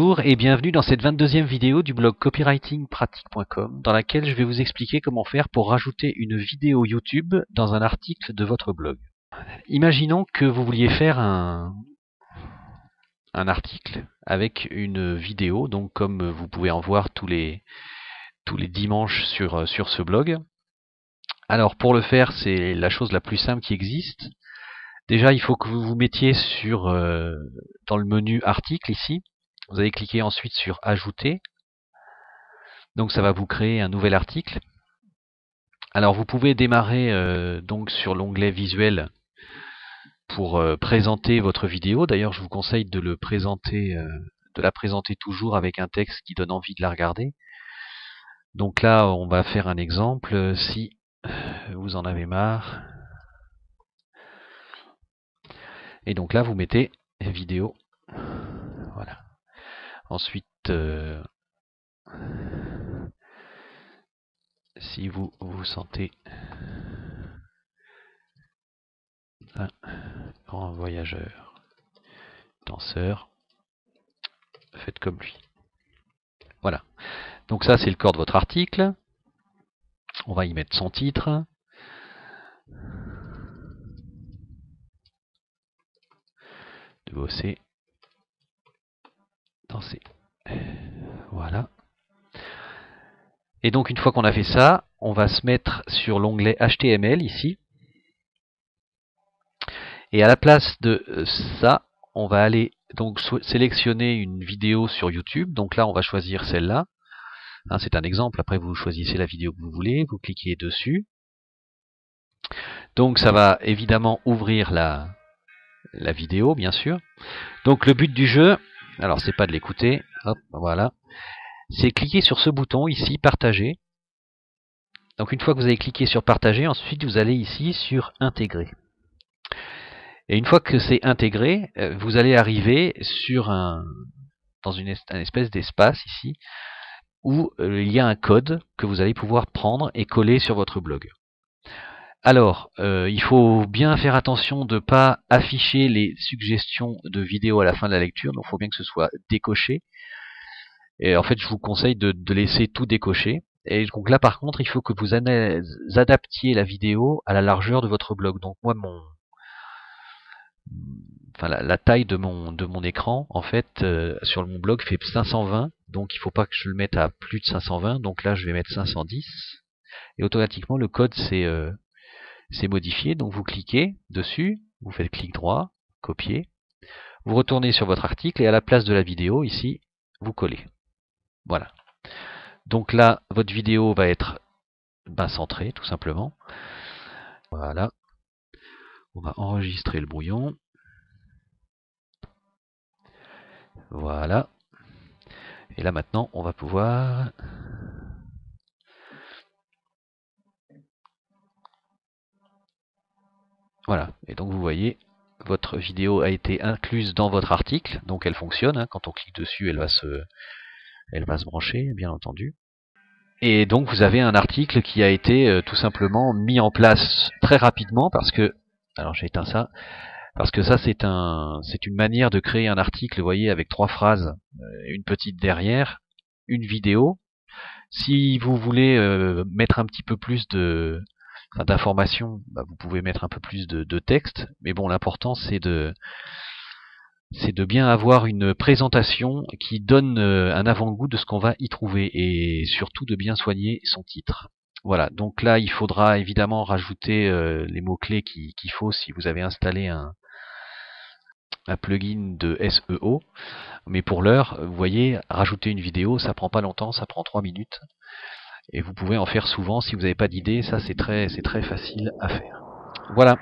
Bonjour et bienvenue dans cette 22e vidéo du blog copywritingpratique.com dans laquelle je vais vous expliquer comment faire pour rajouter une vidéo YouTube dans un article de votre blog. Imaginons que vous vouliez faire un article avec une vidéo, donc comme vous pouvez en voir tous les dimanches sur ce blog. Alors pour le faire, c'est la chose la plus simple qui existe. Déjà, il faut que vous vous mettiez dans le menu article ici. Vous allez cliquer ensuite sur ajouter. Donc ça va vous créer un nouvel article. Alors vous pouvez démarrer donc sur l'onglet visuel pour présenter votre vidéo. D'ailleurs, je vous conseille de la présenter toujours avec un texte qui donne envie de la regarder. Donc là, on va faire un exemple. Si vous en avez marre. Et donc là, vous mettez vidéo. Voilà. Ensuite, si vous vous sentez un grand voyageur, danseur, faites comme lui. Voilà. Donc ça, c'est le corps de votre article. On va y mettre son titre. De bosser, danser. Voilà. Et donc une fois qu'on a fait ça, on va se mettre sur l'onglet HTML ici. Et à la place de ça, on va aller donc sélectionner une vidéo sur YouTube. Donc là, on va choisir celle-là. Hein, c'est un exemple. Après, vous choisissez la vidéo que vous voulez. Vous cliquez dessus. Donc ça va évidemment ouvrir la vidéo, bien sûr. Donc le but du jeu, alors c'est pas de l'écouter. Hop, voilà. C'est cliquer sur ce bouton ici, partager. Donc une fois que vous avez cliqué sur partager, ensuite vous allez ici sur intégrer. Et une fois que c'est intégré, vous allez arriver dans une espèce d'espace ici, où il y a un code que vous allez pouvoir prendre et coller sur votre blog. Alors, il faut bien faire attention de ne pas afficher les suggestions de vidéos à la fin de la lecture, donc il faut bien que ce soit décoché. Et en fait, je vous conseille de laisser tout décoché. Et donc là, par contre, il faut que vous adaptiez la vidéo à la largeur de votre blog. Donc moi, la taille de mon écran, en fait, sur mon blog fait 520. Donc il ne faut pas que je le mette à plus de 520. Donc là, je vais mettre 510. Et automatiquement, le code c'est modifié. Donc vous cliquez dessus, vous faites clic droit, copier. Vous retournez sur votre article et à la place de la vidéo, ici, vous collez. Voilà. Donc là, votre vidéo va être centrée, tout simplement. Voilà. On va enregistrer le brouillon. Voilà. Et là maintenant, on va pouvoir... Voilà. Et donc vous voyez, votre vidéo a été incluse dans votre article. Donc elle fonctionne. Hein. Quand on clique dessus, elle va se brancher, bien entendu. Et donc vous avez un article qui a été tout simplement mis en place très rapidement parce que... Alors j'ai éteint ça. Parce que ça, c'est une manière de créer un article, vous voyez, avec 3 phrases, une petite derrière, une vidéo. Si vous voulez mettre un petit peu plus d'informations, vous pouvez mettre un peu plus de texte. Mais bon, l'important, c'est de bien avoir une présentation qui donne un avant-goût de ce qu'on va y trouver et surtout de bien soigner son titre. Voilà, donc là, il faudra évidemment rajouter les mots-clés qu'il faut si vous avez installé un plugin de SEO, mais pour l'heure, vous voyez, rajouter une vidéo, ça prend pas longtemps, ça prend 3 minutes, et vous pouvez en faire souvent si vous n'avez pas d'idée, ça c'est très facile à faire. Voilà.